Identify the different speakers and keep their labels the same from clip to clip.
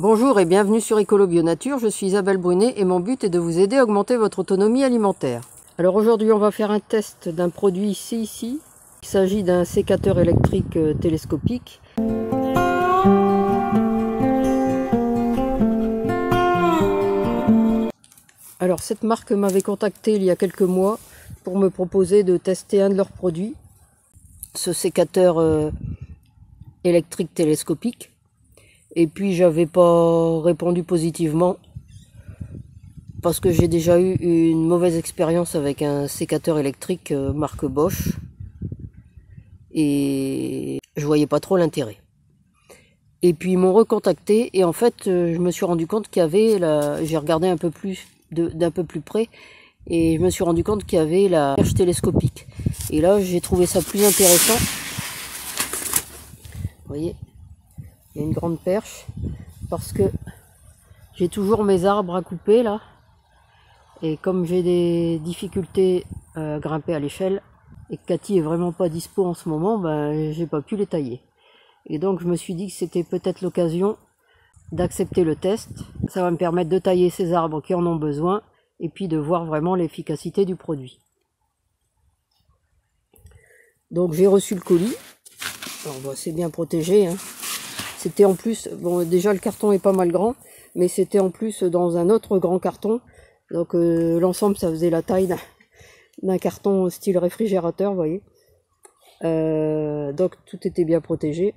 Speaker 1: Bonjour et bienvenue sur Écolo Bio Nature, je suis Isabelle Brunet et mon but est de vous aider à augmenter votre autonomie alimentaire. Alors aujourd'hui on va faire un test d'un produit ici. Il s'agit d'un sécateur électrique télescopique. Alors cette marque m'avait contacté il y a quelques mois pour me proposer de tester un de leurs produits, ce sécateur électrique télescopique. Et puis j'avais pas répondu positivement parce que j'ai déjà eu une mauvaise expérience avec un sécateur électrique marque Bosch et je voyais pas trop l'intérêt. Et puis ils m'ont recontacté et en fait je me suis rendu compte qu'il y avait j'ai regardé un peu plus d'un peu plus près et je me suis rendu compte qu'il y avait la perche télescopique. Et là j'ai trouvé ça plus intéressant. Vous voyez, il y a une grande perche parce que j'ai toujours mes arbres à couper là. Et comme j'ai des difficultés à grimper à l'échelle et que Cathy est vraiment pas dispo en ce moment, ben j'ai pas pu les tailler. Et donc je me suis dit que c'était peut-être l'occasion d'accepter le test. Ça va me permettre de tailler ces arbres qui en ont besoin et puis de voir vraiment l'efficacité du produit. Donc j'ai reçu le colis. Alors c'est bien protégé, hein. C'était en plus, bon déjà le carton est pas mal grand, mais c'était en plus dans un autre grand carton. Donc l'ensemble ça faisait la taille d'un carton style réfrigérateur, vous voyez. Donc tout était bien protégé.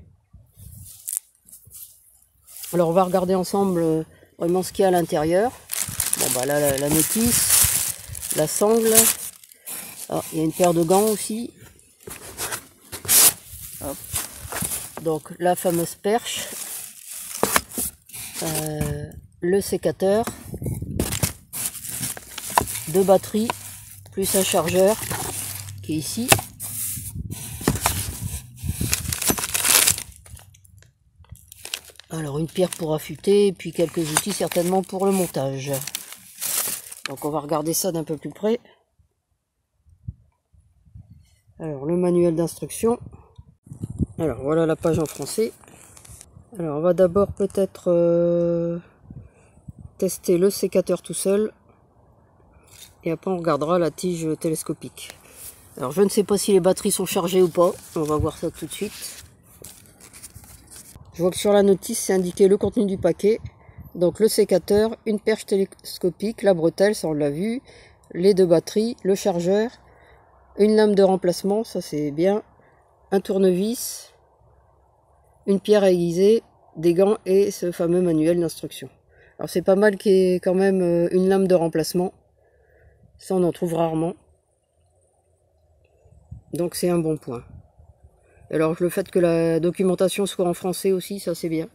Speaker 1: Alors on va regarder ensemble vraiment ce qu'il y a à l'intérieur. Bon bah là la notice, la sangle. Ah, il y a une paire de gants aussi. Hop. Donc la fameuse perche, le sécateur, 2 batteries, plus un chargeur qui est ici. Alors une pierre pour affûter et puis quelques outils certainement pour le montage. Donc on va regarder ça d'un peu plus près. Alors le manuel d'instruction. Alors voilà la page en français. Alors on va d'abord peut-être tester le sécateur tout seul. Et après on regardera la tige télescopique. Alors je ne sais pas si les batteries sont chargées ou pas. On va voir ça tout de suite. Je vois que sur la notice c'est indiqué le contenu du paquet. Donc le sécateur, une perche télescopique, la bretelle, ça on l'a vu. Les 2 batteries, le chargeur, une lame de remplacement, ça c'est bien. Un tournevis, une pierre aiguisée, des gants et ce fameux manuel d'instruction. Alors c'est pas mal qu'il y ait quand même une lame de remplacement. Ça on en trouve rarement. Donc c'est un bon point. Alors le fait que la documentation soit en français aussi, ça c'est bien.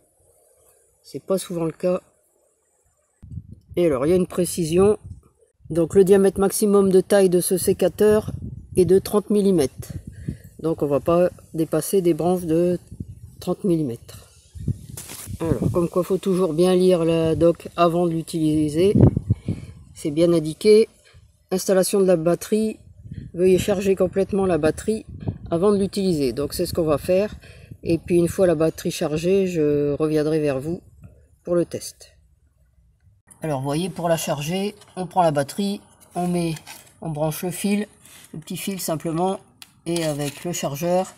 Speaker 1: C'est pas souvent le cas. Et alors il y a une précision. Donc le diamètre maximum de taille de ce sécateur est de 30 mm. Donc on va pas dépasser des branches de 30 mm. Alors comme quoi faut toujours bien lire la doc avant de l'utiliser. C'est bien indiqué. Installation de la batterie. Veuillez charger complètement la batterie avant de l'utiliser. Donc c'est ce qu'on va faire. Et puis une fois la batterie chargée, je reviendrai vers vous pour le test. Alors vous voyez, pour la charger, on prend la batterie, on branche le fil, le petit fil simplement, et avec le chargeur,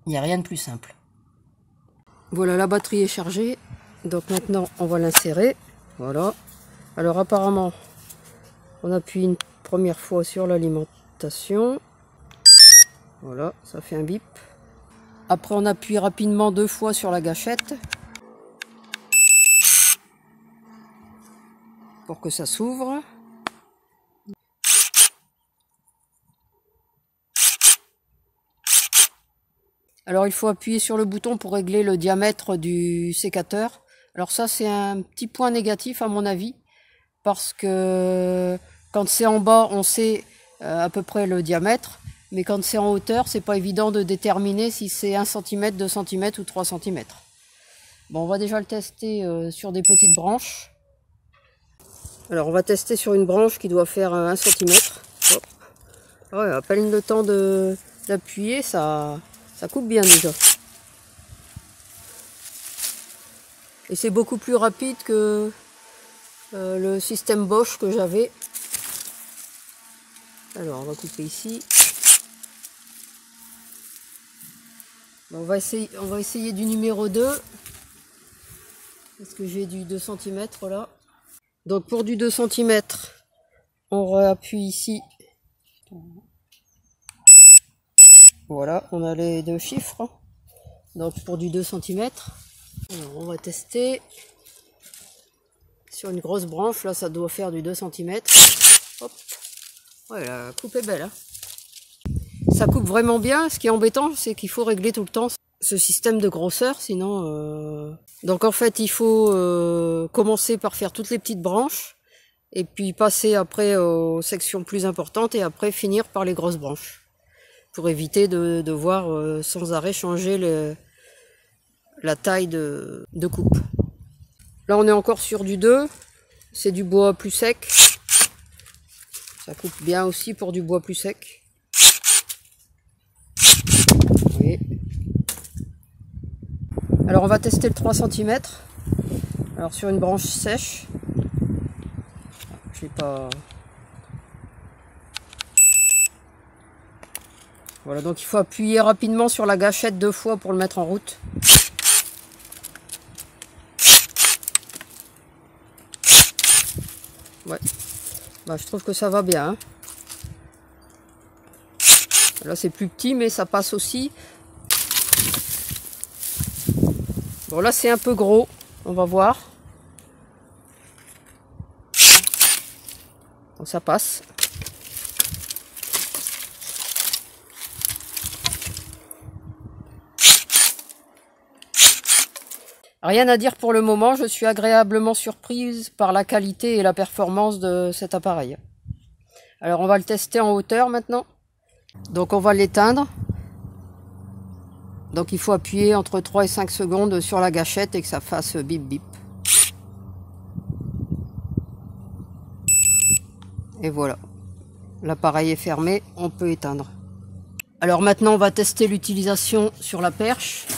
Speaker 1: il n'y a rien de plus simple. Voilà, la batterie est chargée, donc maintenant on va l'insérer. Voilà. Alors apparemment, on appuie une première fois sur l'alimentation. Voilà, ça fait un bip. Après on appuie rapidement 2 fois sur la gâchette pour que ça s'ouvre. Alors il faut appuyer sur le bouton pour régler le diamètre du sécateur. Alors ça c'est un petit point négatif à mon avis, parce que quand c'est en bas on sait à peu près le diamètre, mais quand c'est en hauteur c'est pas évident de déterminer si c'est 1 cm, 2 cm ou 3 cm. Bon, on va déjà le tester sur des petites branches. Alors on va tester sur une branche qui doit faire 1 cm. Hop. Ouais, à peine le temps d'appuyer, ça coupe bien déjà. Et c'est beaucoup plus rapide que le système Bosch que j'avais. Alors on va couper ici. On va essayer du numéro 2. Parce que j'ai du 2 cm là. Donc pour du 2 cm, on réappuie ici. Voilà, on a les deux chiffres. Donc pour du 2 cm. Alors, on va tester. Sur une grosse branche, là ça doit faire du 2 cm. Hop. Ouais, la coupe est belle. Hein. Ça coupe vraiment bien. Ce qui est embêtant, c'est qu'il faut régler tout le temps ce système de grosseur, sinon... Donc en fait, il faut commencer par faire toutes les petites branches, et puis passer après aux sections plus importantes, et après finir par les grosses branches, pour éviter de devoir sans arrêt changer la taille de coupe. Là on est encore sur du 2, c'est du bois plus sec, ça coupe bien aussi pour du bois plus sec. Alors on va tester le 3 cm. Alors sur une branche sèche. Je sais pas. Voilà, donc il faut appuyer rapidement sur la gâchette 2 fois pour le mettre en route. Ouais. Bah, je trouve que ça va bien. Hein. Là c'est plus petit mais ça passe aussi. Bon là c'est un peu gros, on va voir. Bon, ça passe. Rien à dire pour le moment, je suis agréablement surprise par la qualité et la performance de cet appareil. Alors on va le tester en hauteur maintenant. Donc on va l'éteindre. Donc il faut appuyer entre 3 et 5 secondes sur la gâchette et que ça fasse bip bip. Et voilà. L'appareil est fermé, on peut éteindre. Alors maintenant on va tester l'utilisation sur la perche.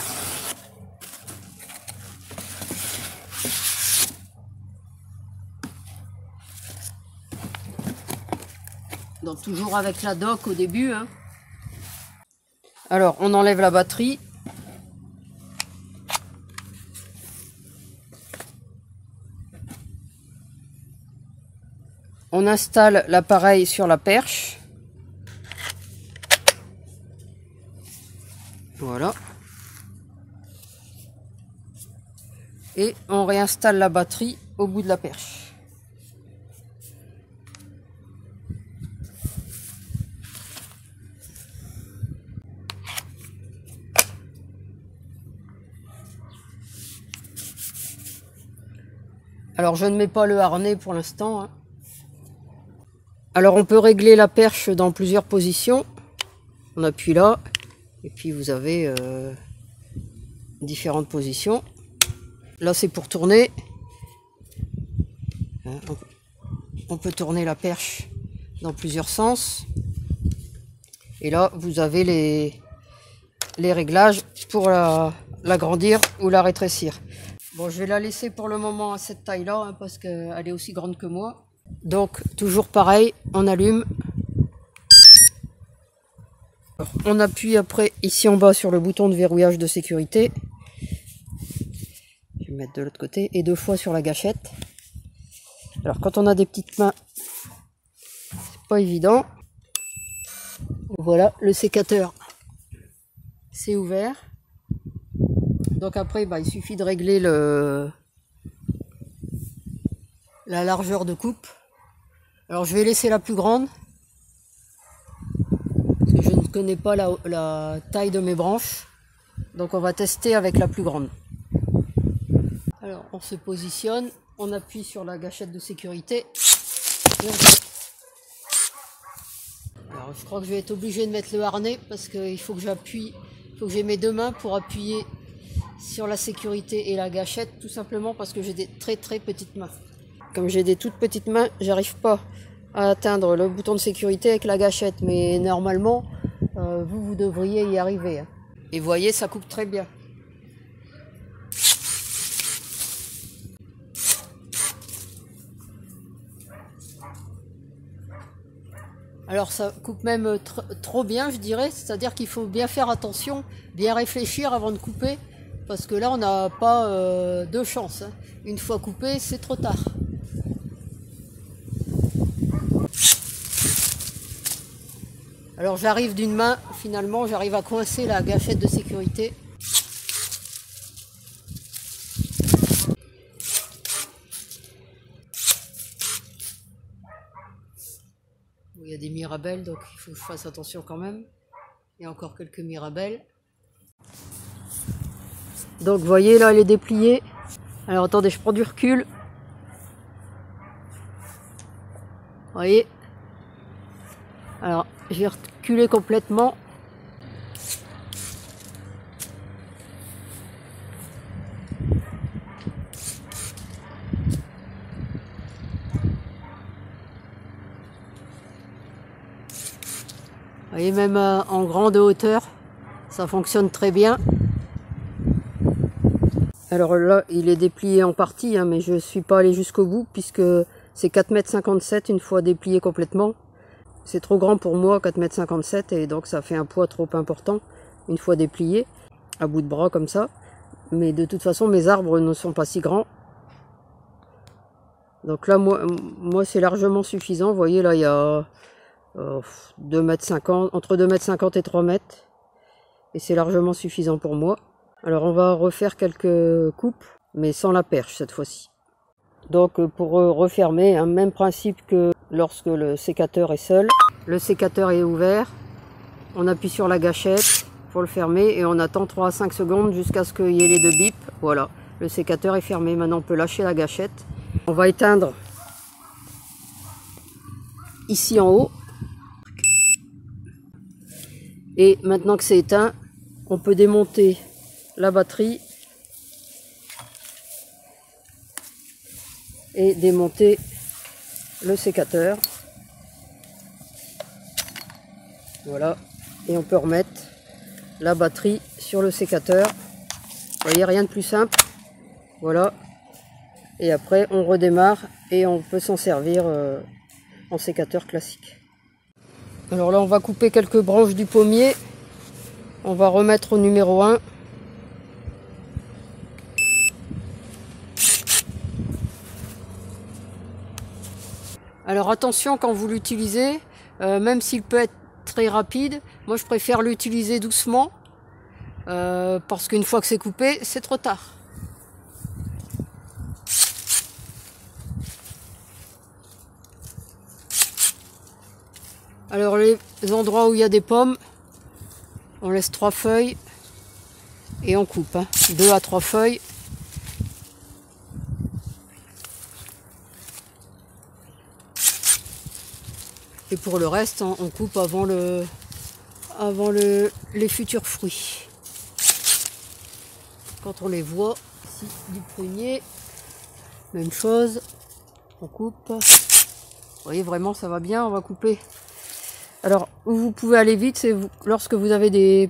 Speaker 1: Donc toujours avec la dock au début. Hein. Alors on enlève la batterie. On installe l'appareil sur la perche. Voilà. Et on réinstalle la batterie au bout de la perche. Alors je ne mets pas le harnais pour l'instant. Hein. Alors on peut régler la perche dans plusieurs positions. On appuie là et puis vous avez différentes positions. Là c'est pour tourner. On peut tourner la perche dans plusieurs sens. Et là vous avez les réglages pour l'agrandir ou la rétrécir. Bon, je vais la laisser pour le moment à cette taille-là, hein, parce qu'elle est aussi grande que moi. Donc, toujours pareil, on allume. Alors, on appuie après, ici en bas, sur le bouton de verrouillage de sécurité. Je vais mettre de l'autre côté, et 2 fois sur la gâchette. Alors, quand on a des petites mains, c'est pas évident. Voilà, le sécateur, c'est ouvert. Donc après, bah, il suffit de régler la largeur de coupe. Alors je vais laisser la plus grande. Parce que je ne connais pas la taille de mes branches. Donc on va tester avec la plus grande. Alors on se positionne. On appuie sur la gâchette de sécurité. Alors je crois que je vais être obligé de mettre le harnais. Parce qu'il faut que j'appuie. Il faut que j'ai mes 2 mains pour appuyer sur la sécurité et la gâchette, tout simplement parce que j'ai des très petites mains. Comme j'ai des toutes petites mains, j'arrive pas à atteindre le bouton de sécurité avec la gâchette, mais normalement vous devriez y arriver. Et vous voyez, ça coupe très bien. Alors ça coupe même trop bien, je dirais, c'est-à-dire qu'il faut bien faire attention, bien réfléchir avant de couper, parce que là on n'a pas de chance, hein. Une fois coupé, c'est trop tard. Alors j'arrive d'une main, finalement j'arrive à coincer la gâchette de sécurité. Il y a des mirabelles, donc il faut que je fasse attention quand même. Il y a encore quelques mirabelles. Donc vous voyez là, elle est dépliée. Alors attendez, je prends du recul. Vous voyez. Alors je vais reculer complètement. Vous voyez, même en grande hauteur, ça fonctionne très bien. Alors là, il est déplié en partie, hein, mais je ne suis pas allé jusqu'au bout, puisque c'est 4,57 m une fois déplié complètement. C'est trop grand pour moi, 4,57 m, et donc ça fait un poids trop important, une fois déplié, à bout de bras comme ça. Mais de toute façon, mes arbres ne sont pas si grands. Donc là, moi c'est largement suffisant. Vous voyez, là, il y a 2,50 m, entre 2,50 m et 3 m. Et c'est largement suffisant pour moi. Alors on va refaire quelques coupes, mais sans la perche cette fois-ci. Donc pour refermer, hein, même principe que lorsque le sécateur est seul. Le sécateur est ouvert, on appuie sur la gâchette pour le fermer et on attend 3 à 5 secondes jusqu'à ce qu'il y ait les deux bips. Voilà, le sécateur est fermé. Maintenant on peut lâcher la gâchette. On va éteindre ici en haut. Et maintenant que c'est éteint, on peut démonter la batterie et démonter le sécateur. Voilà, et on peut remettre la batterie sur le sécateur. Vous voyez, rien de plus simple. Voilà, et après on redémarre et on peut s'en servir en sécateur classique. Alors là on va couper quelques branches du pommier. On va remettre au numéro 1. Alors attention quand vous l'utilisez, même s'il peut être très rapide, moi je préfère l'utiliser doucement, parce qu'une fois que c'est coupé, c'est trop tard. Alors les endroits où il y a des pommes, on laisse 3 feuilles et on coupe, hein, 2 à 3 feuilles. Et pour le reste, on coupe avant les futurs fruits. Quand on les voit, ici du prunier, même chose, on coupe. Vous voyez, vraiment ça va bien, on va couper. Alors, où vous pouvez aller vite, c'est lorsque vous avez des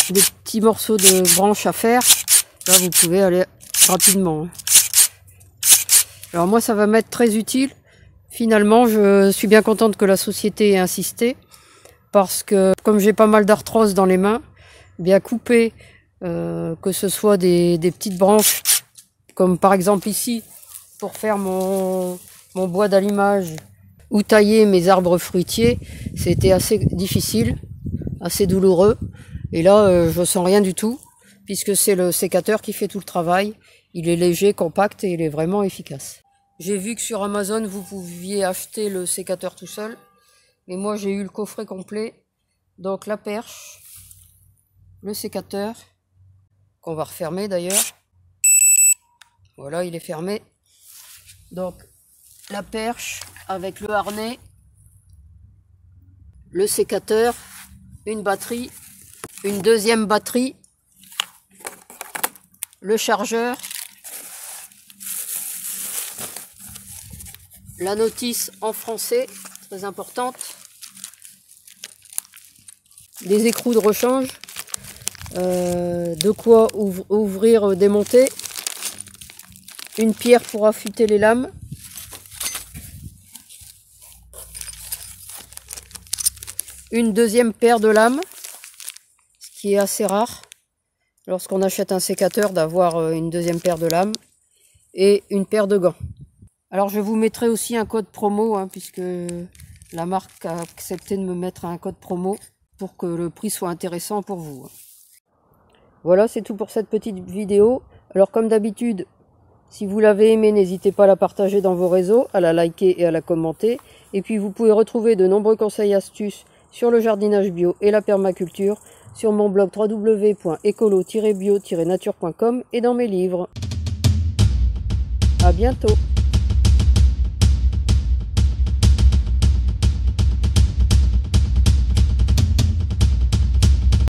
Speaker 1: petits morceaux de branches à faire. Là, vous pouvez aller rapidement. Alors moi, ça va m'être très utile. Finalement, je suis bien contente que la société ait insisté. Parce que, comme j'ai pas mal d'arthrose dans les mains, bien couper, que ce soit des petites branches, comme par exemple ici, pour faire mon bois d'allumage, ou tailler mes arbres fruitiers, c'était assez difficile, assez douloureux. Et là, je sens rien du tout, puisque c'est le sécateur qui fait tout le travail. Il est léger, compact et il est vraiment efficace. J'ai vu que sur Amazon, vous pouviez acheter le sécateur tout seul. Mais moi, j'ai eu le coffret complet. Donc la perche, le sécateur, qu'on va refermer d'ailleurs. Voilà, il est fermé. Donc la perche avec le harnais, le sécateur, une batterie, une deuxième batterie, le chargeur, la notice en français, très importante, des écrous de rechange, de quoi ouvrir, démonter, une pierre pour affûter les lames, une deuxième paire de lames, ce qui est assez rare lorsqu'on achète un sécateur d'avoir une deuxième paire de lames et une paire de gants. Alors je vous mettrai aussi un code promo puisque la marque a accepté de me mettre un code promo pour que le prix soit intéressant pour vous. Voilà, c'est tout pour cette petite vidéo. Alors comme d'habitude, si vous l'avez aimé, n'hésitez pas à la partager dans vos réseaux, à la liker et à la commenter. Et puis vous pouvez retrouver de nombreux conseils et astuces sur le jardinage bio et la permaculture sur mon blog www.écolo-bio-nature.com et dans mes livres. À bientôt!